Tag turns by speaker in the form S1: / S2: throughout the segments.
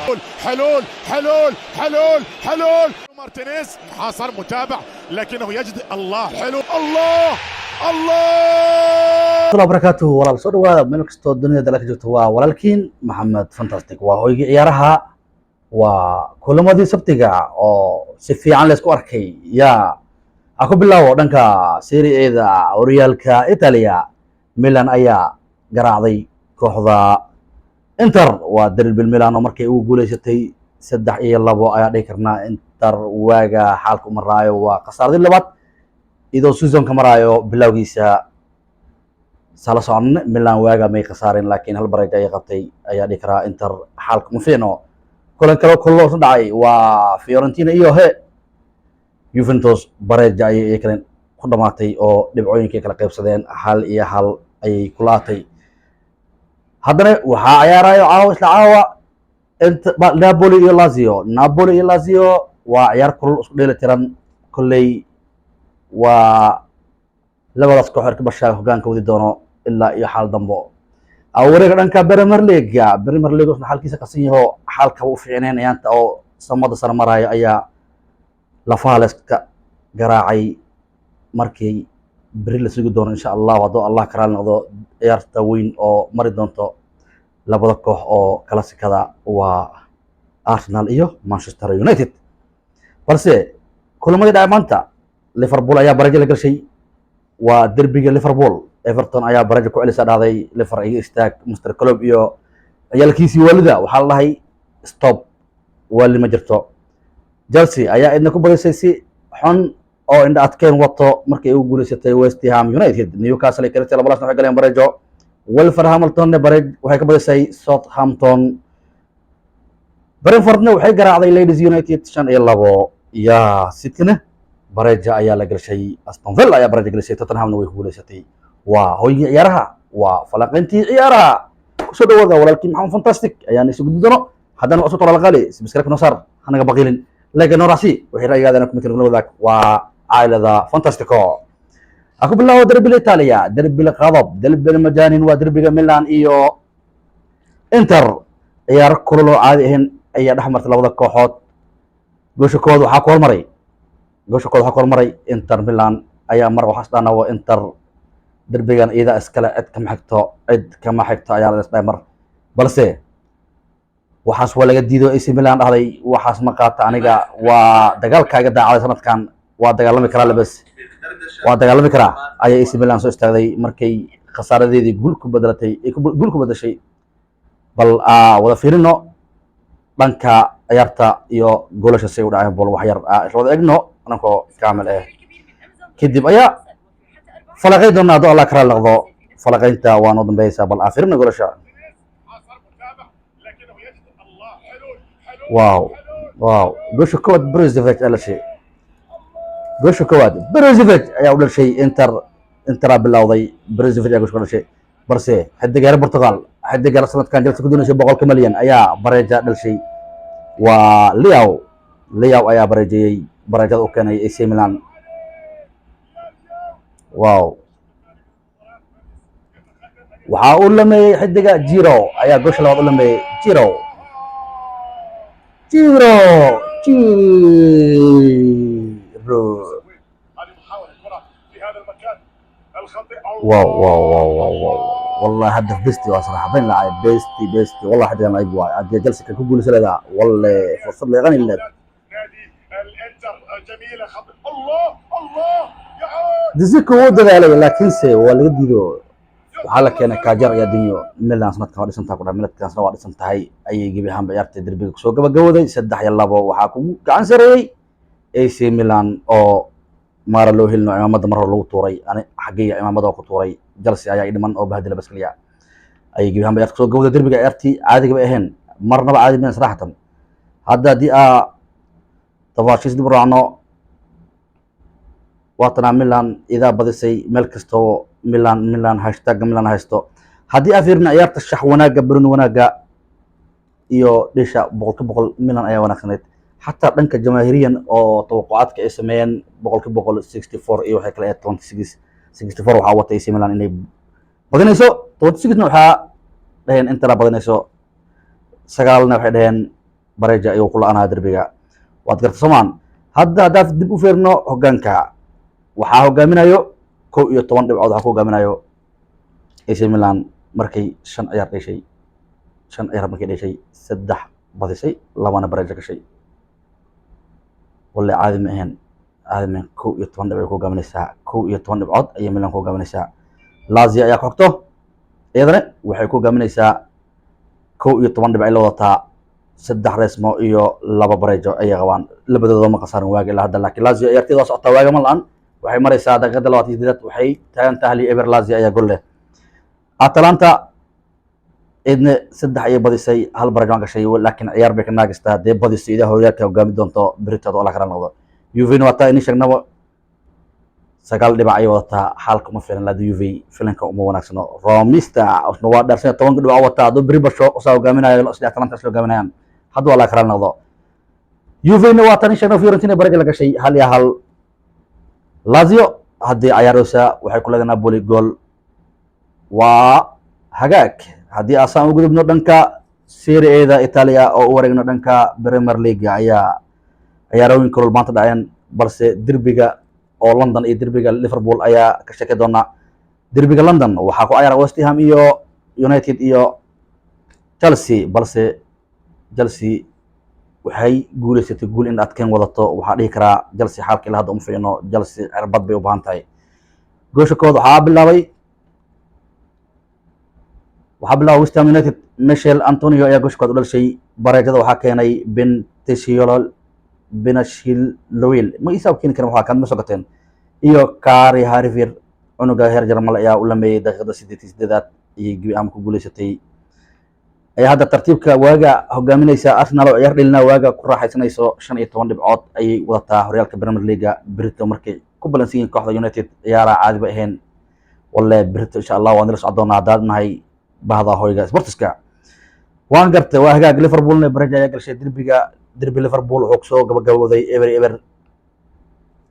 S1: حلول حلول حلول حلول مارتينيز حاصر متابع لكنه يجد الله حلو الله الله
S2: الله وبركاته walaal soo dhawaada meel kastoo dunida dalka joogto waa walaalkiin maxamed fantastic waa hoyga ciyaaraha waa kulamadii sabtiga oo si fiican la isku arkay yaa ha ku bilaabo dhanka Serie A-da horyaalka Italia Milan ayaa garaacday kooxda Inter waa derby Milan oo markay ugu guuleysatay 3-2 ayaa dhici karnaa Inter waaga xaalku maraayo waa khasaaradii labaad idoo season-ka maraayo bilowgiisa sala socon Milan waaga may khasaareen laakiin hal bareej ay qabtay ayaa dhici karaa Inter xaalku ma fiicno kulan kale kullo soo dhacay waa Fiorentina iyo Juventus bareej ay kale ku dhamaatay oo dhibcooyinkii kala qaybsadeen hal iyo hal ay kulaatay haddana waxaa ciyaarayo caawa Napoli iyo Lazio waa ciyaar kulul isku dheelitiran kulley waa labadaas kooxood ka bashaa hoggaanka wadi doono ilaa iyo xal dambo wareega dhanka Premier League waxaa xalkiisa qasan yaho xalka u fiicneen ayaanta oo samada sare maraayo ayaa lafaha la iska garaacay markii beri la sugi doono insha Allah hadduu Allah ka raali noqdo ciyaarta weyn oo mari doonto labada koox oo klasikada waa Arsenal iyo Manchester United balse kulamadii dhacay maanta Liverpool ayaa barajo la gashay waa derbiga Liverpool Everton ayaa barajo ku celisa dhacday Liverpool ay istaag Mr Klopp iyo ciyaalkiisii walida waxaa la dhahay stop wali ma jirto Chelsea ayaa idna ku badisay si xun oo indha adkeen wato markay ugu guuleysatay West Ham United Newcastle ay kala labadaas waxay galeen barajo Wolverhampton waxay ka badisay Southampton Brentford waxay garaacday Leeds United 5-2 yaa City baraja ayaa la gashay Aston Villa ayaa baraja gashay Tottenhamna way ku guuleysatay waa hoyga ciyaaraha waa falaqayntii ciyaaraha kusoo dhawaada walaalkiin maxamed fantastic ayaan isu gudbi doono haddana waa soo tola qali subscribe no sar hanaga baqilin like no rasi wixii ra'yigaadana kuma kala wadaag waa cailada fantastico aku bilaabo derby Italia derby qadab derby majanin waa derbiga Milan iyo Inter ciyaar kulul oo caadi ahayn ayaa dhaxmartay labada kooxood gooshakooda waxaa ku hormaray Inter Milan ayaa mar waxaas dhaanawo Inter derbigan iyada iskale cid kama xigto ayaa la isdhaay mar balse waxaas waa laga diido AC Milan dhahday waxaas ma qaata aniga waa dagaalkaaga daacay sanadkan waa dagaalami karaa ayay AC Milan soo istaagday markay khasaaradeedii guul ku bedeshay bal wada fiirino dhanka ciyaarta iyo goolasha say u dhaceen bol wax yar wada egno anakoo kaamil kadib ayaa falaqay doonaa hadduu Allah ka raali noqdo falaqaynta waa noo dambaysaa bal fiirino goolasha واو جوشو كواد بروزيفيتش على شيء جوشو كواد بروزيفيتش يا أول شيء انتر بالله بروزيفيتش يا جوشو كل شيء برسي حد جار البرتغال حد جار سنة كان جالس كدون شيء بقول كمليان أيا برجع على شيء ولياو أيا برجع وكان أي سي ميلان واو وهقول لما حد جار جيرو أيا جوشو لو أقول لما جيرو واو والله هدف بيستي صراحه بين لاعب بيستي والله حد لعيب واعي ادي جلسه كقول سلاده والله فرصه لي غني اللعب
S1: نادي الانتر جميله خطر الله يا عاد
S2: دزيكو ودالي لكن سي ولا ديدو waxaa la keenay kaajar iyo dinyo Milan sanadkan waa dhisantaa ku dhaw Milan waa dhisan tahay ayay gibi ahaan ciyaarta derbiga soo gabagabooday 3-2 waxaa ku gacan sareeyay AC Milan oo mara loo helno ciidamada mar hore lagu tuuray ani xaqiiqa ciidamada ku tuuray Chelsea ayaa dhiman oo bahdila bas kaliya ayay gibi ahaan ciyaarta soo gabagabooday derbiga ciyaartii caadiga ba ahayn marnaba caadi ma saraxatan hadda tafaashiis dib raacno waatana Milan ida badisay meel kasto Milan hashtag Milan haysto haddii afiirna ciyaarta shax wanaaga barin wanaaga iyo dhisha boqol Milan ayaa wanaagsaneed حتى دنك جماهيريا او توقعاتك ay sameeyeen 100% iyo waxay kala 64 waxa watay AC Milan inay badinayso 26 waxa dhaheen Inter badinayso 9 waxay dhaheen bareja ayuu ku la-aanaa derbiga waad garta soomaan hadda haddaad dib u fiirno hoggaanka waxaa hogaaminayo 11 dhibcood waxaa ku hogaaminayo AC Milan markay 5 ciyaar dhashay 5 ciyaar markay dhashay 3 badisay 2na bareja gashay walla caadi ma ahayn caadi ma 11 dhibcood ku hogaaminaysaa 11 dhibcood ayay Milan ku hogaaminaysaa Lazio ayaa ku xigto iyadana waxay ku hogaaminaysaa 11 dhibcood ay la wadataa 3 reesmo iyo 2 barejo ayay qabaan labadooda ma qasaaran waaga ilaa hadda laakiin Lazio ciyaartooyda socota waaga ma la'aan waxay maraysaa daqiiqada 28 waxay taagan tahay Eber Lazio ayaa gol leh Atalanta idna 3 ayay badisay 1 barejo gashay laakiin ciyaar bay ka naagistaa dee badisay idaha horyaalka hogaami doonto Brighton oo la kala noqdo Juve wata in sheegnaba 9 dhibac ay wadataa xaalka ma filan laada Juve filanka uma wanaagsano Romista oo waa darsan 10 dhibac wata do Bribasho oo soo hogaaminayo Atalanta soo hogaaminayaan hadda waa la kala noqdo Juve wata in sheegnaba Fiorentina barejo la gashay hal iyo hal Lazio haddii ciyaaraysa waxay ku leedahay Napoli gool waa hagaag haddii asaan u gudubno dhanka Serie A-da Italia oo u wareegno dhanka Premier League ayaa ciyaarooyin kale maanta dhaceen balse derbiga oo London iyo derbiga Liverpool ayaa ka shaqeyn doona derbiga London waxaa ku ciyaara West Ham iyo United iyo Chelsea balse Chelsea waxay guuleysatay guul in adkeen wadato waxaa dhihi karaa Chelsea xaalka ilaa hadda uma fiicno Chelsea cirbad bay u baahan tahay goosha kooda waxaa bilaabay West Ham United Michael Antonio ayaa goosha kooda u dhashay bareejada waxaa keenay Benashil-Lowell ma isaab keeni karin waxaa kadma soo gateen iyo Kari Harvir cunuga heer Jarmal ayaa u lameeyay daqiiqada 88 iyo gibi am ku guuleysatay ay hadda tartiibka waaga hogaaminaysa Arsenal oo ciyaar dhalina waaga ku raaxaysanayso 15 dhibcood ayay wadataa horyaalka Premier League Brighton markay ku balansiin kooxda United ciyaara caadi ba ahayn wallahi Brighton insha Allah waan la socdoonaa daadnahay bahda hoyga sportiska waan gartay waa hagaag Liverpool bareja ayaa gashay derbi Liverpool wuxuu soo gabagabowday eber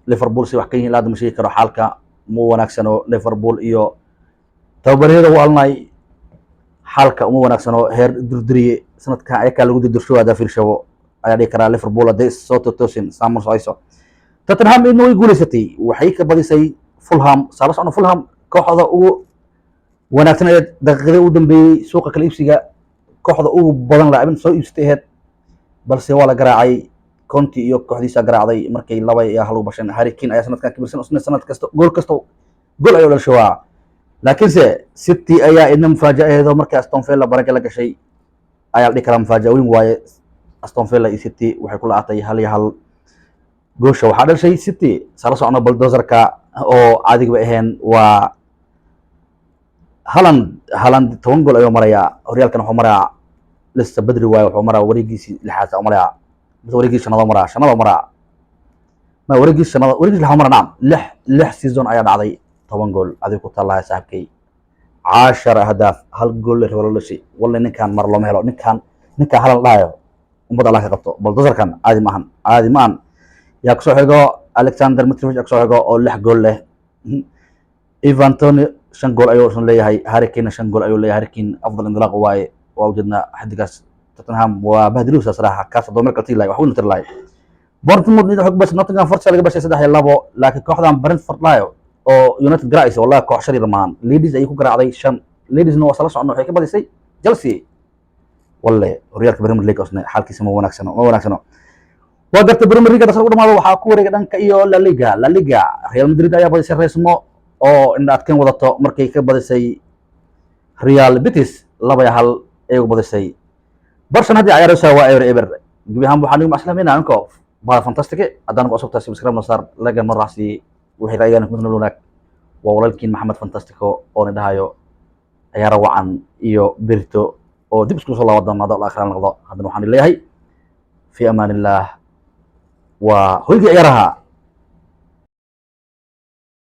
S2: Liverpool si wax ka yihiin laad ma sheegi karo xaalka mu wanaagsano Liverpool iyo tababarada waalnay xaalka uma wanaagsano heer durduriye sanadkan ayaga lagu durdursho hada fiirshawo ayaa dhigi karaa Liverpool haday soo toosin saamar socayso Tottenham inuu way guuleysatay waxay ka badisay Fulham salasano Fulham kooxda ugu wanaagsan ee daqiiqadii u dambeeyay suuqa kala iibsiga kooxda ugu badan laacibin soo iibsatay balse waa la garaacay Conte iyo kooxdiisa garaacday markay 2 iyo 1 bashan Harry Kane ayaa sanadkan ka birsan sanad kasta gool ayuu dhashaa laakiinse City ayaa idin mufaajaceedo markii Aston Villa bareja la gashay ayaa la dhigi karaa mufaajacooyin waaye Aston Villa iyo City waxay ku laatay 1 iyo 1 goosha waxaa dhashay City sala socno bulldozer-ka oo caadiga ba ahayn waa Haaland 10 gool ayuu marayaa horyaalkan wuxuu marayaa lista badri waaye wuxuu marayaa wareegiisii 6aad oo marayaa wareegiisii 5 marayaa ma wareegiisii 6 marayaa 6 season ayaa dhacday 10 gool adiga ku talaa saaxibkay 10 ahdaaf 1 gool la wala dhashay wallahi ninkan mar loo helo ninkan halal dhaayo ummada Allah ka qabto bulldozer-kan caadi maahan yaa ku soo xigo Alexander Mitrovic ku soo xigo oo 6 gool leh Ivan Toney 5 gool ayuu leeyahay Harry Kane 5 gool ayuu leeyahay Harry Kane afdal indilaq waaye waa wajidna xadigaas Tottenham waa bahdiluusa صراحه kaas doomer kaltii laay wax uu tir laay Bournemouth inuu xog bas Nottingham Forest laga bashay 3-2 laakiin kooxdan Brentford laayo oo United garaacay wallahi koox shariir maan Leeds ay ku garaacday 5 Leeds no wasala socno waxay ka badisay Chelsea wallahi horyaalka Premier League asna xaalkiisa ma wanaagsano waa garta Premier League dadka u dhamaado waxaa ku wareegay dhanka iyo La Liga Real Madrid ayaa badisay reesmo oo in adkeen wadato markay ka badisay Real Betis 2-1 ay ugu badisay Barcelona hadii ciyaaraysa waa eber gibi ahaan waxaan ugu maslaamina anko baa fantastic haddana ku asubta subscribe nasar laga marasi wixii raygan ku nolonaak waa walaalkiin Maxamed Fantastico oo nidhahayo ciyaar wacan iyo birto oo dib isku soo laawadan nado la akhran noqdo haddana waxaan leeyahay fi amaanillah wa hoyga ciyaaraha